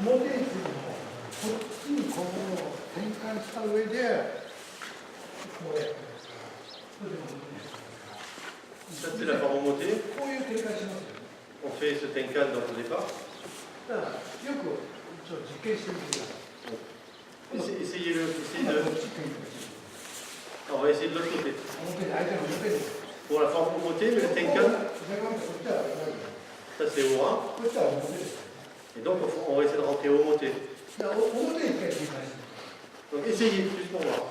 表についてもこっちにこう転換した上でこうやってこれでも Ça c'est la forme montée. こういう転換しますよね。 On fait ce tenkan dans le départ. だからよくちょっと実験してみてください。 Essayez de. 今こっち転換して On va essayer de l'autre côté. 表で相手の表で Pour la forme montée, le tenkan, こっちは裏で ça c'est aura. こっちは表です。 Et donc on va essayer de rentrer au moté. だから表に一回転換して Donc essayez juste pour voir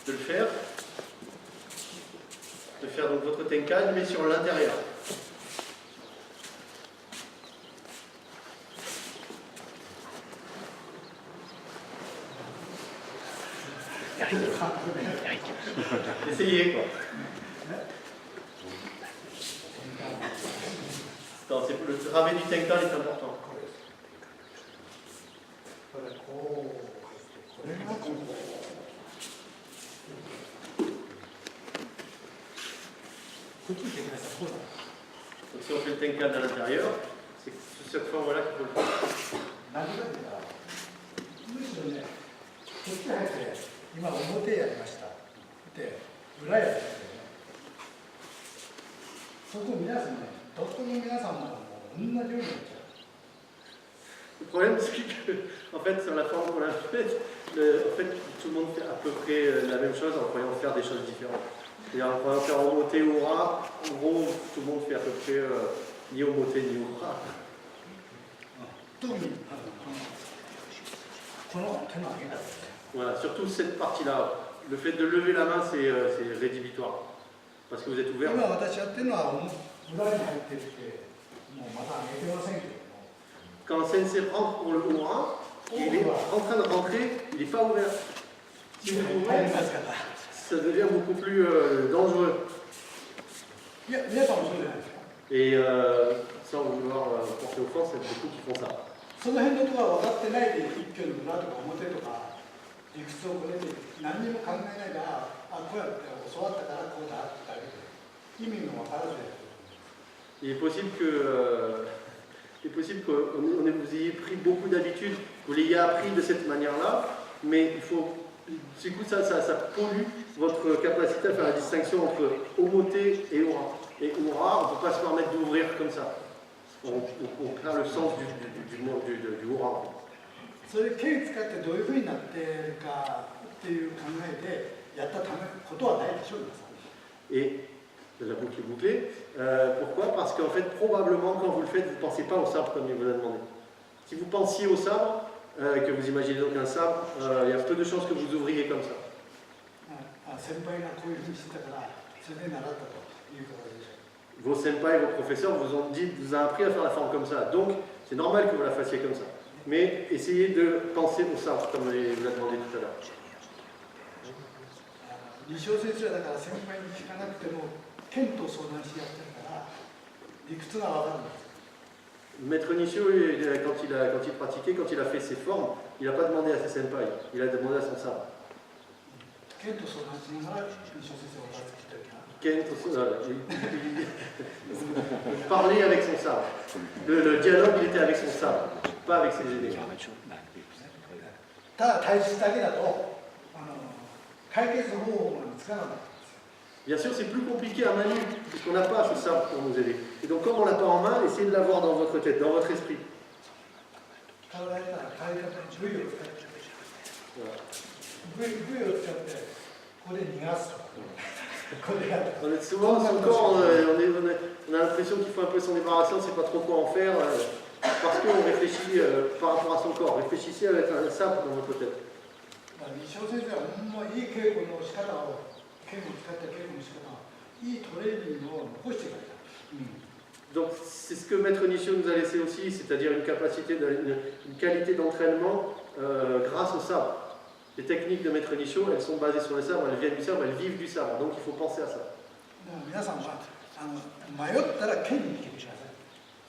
de le faire. De faire donc votre tenkan, mais sur l'intérieur. Essayez quoi. Non, le travail du tenkan est important. これこうこれがこう Donc si on fait le tenkan à l'intérieur, c'est sous cette forme-là qu'il faut le faire. 何が出たむしろね、こっち入って今表やりましたで裏やりましたよね。そこ皆さんね、どこの皆さんも同じようになっちゃう。 Le problème, c'est que, en fait, sur la forme qu'on a faite, en fait, tout le monde fait à peu près la même chose en croyant faire des choses différentes. C'est-à-dire, en croyant faire au moté ou au ras, en gros, tout le monde fait à peu près ni au moté ni au ras. 特にこの手の上げ方。 Voilà, surtout cette partie-là. Le fait de lever la main, c'est rédhibitoire. Parce que vous êtes ouvert. 今私やってるのは裏に入ってて、もうまだ上げてませんけども。 Quand le sensei rentre pour le hura, il est en train de rentrer, il n'est pas ouvert. Si vous ouvrez, ça devient beaucoup plus dangereux. Et sans vouloir porter offense, il y a beaucoup qui font ça. その辺のところは分かってないで一挙の裏とか表とか理屈をこれで何にも考えないでこうやって教わったからこうだってだけで意味も分からずやってる。 Il est possible que vous ayez pris beaucoup d'habitudes, vous l'ayez appris de cette manière-là, mais il faut, du coup, ça pollue votre capacité à faire la distinction entre omoté et ura. Et ura, on ne peut pas se permettre d'ouvrir comme ça. On perd le sens du ura. それで剣使ってどういうふうになってるかっていう考えでやったためことはないでしょう皆さん。 Et la boucle est bouclée. Pourquoi? Parce qu'en fait, probablement, quand vous le faites, vous ne pensez pas au sabre comme il vous a demandé. Si vous pensiez au sabre, que vous imaginez donc un sabre, il y a peu de chances que vous ouvriez comme ça. 先輩がこういうふうにしてたからそれで習ったということでしょう。 Vos senpai et vos professeurs vous ont appris à faire la forme comme ça. Donc, c'est normal que vous la fassiez comme ça. Mais essayez de penser au sabre, comme il vous l'a demandé tout à l'heure. 二小先生だから先輩に聞かなくても剣と相談してやってるから理屈が分かるんです。 Maître Nishio, quand il pratiquait, quand il a fait ses formes, il n'a pas demandé à ses senpai, il a demandé à son sabre. 剣と相談しながら二小先生を分かってきてるから。 Parler avec son sabre. Le dialogue, il était avec son sabre, pas avec ses aînés. ただ対峙だけだと解決方法が見つからない。 Bien sûr, c'est plus compliqué à main nue, puisqu'on n'a pas ce sabre pour nous aider. Et donc, comme on l'a pas en main, essayez de l'avoir dans votre tête, dans votre esprit. Voilà. On est souvent, encore, on a l'impression qu'il faut un peu s'en débarrasser, on ne sait pas trop quoi en faire, parce qu'on réfléchit par rapport à son corps. Réfléchissez avec un sabre dans votre tête. Donc c'est ce que Maître Nishio nous a laissé aussi, c'est-à-dire une capacité, une qualité d'entraînement grâce au sabre. Les techniques de Maître Nishio, elles sont basées sur le sabre, elles viennent du sabre, elles vivent du sabre, donc il faut penser à ça.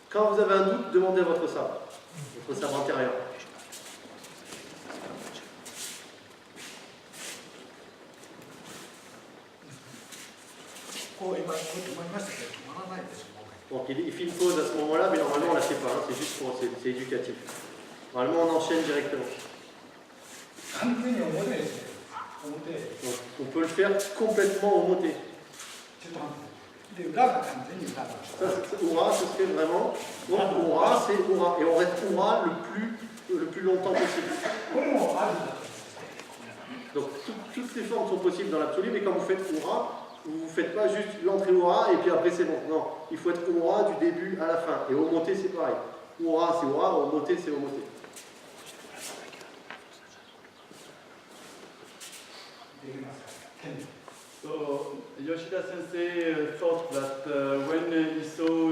Quand vous avez un doute, demandez à votre sabre intérieur. Donc il fait une pause à ce moment-là, mais normalement on ne la fait pas, c'est juste pour, c'est éducatif. Normalement, on enchaîne directement. 完全に表ですね。表。 Donc, on peut le faire complètement au moté. ちょっと待って。で、裏が完全に裏が。 Aura, ce serait vraiment. Donc, aura, c'est aura. Et on reste aura le plus longtemps possible. これもあるんだ。 Donc, toutes les formes sont possibles dans l'absolu, mais quand vous faites aura, vous ne faites pas juste l'entrée aura et puis après c'est bon. Non, il faut être aura du début à la fin. Et au moté, c'est pareil. Aura, c'est aura, au moté, c'est au moté. So Yoshida Sensei thought that when he saw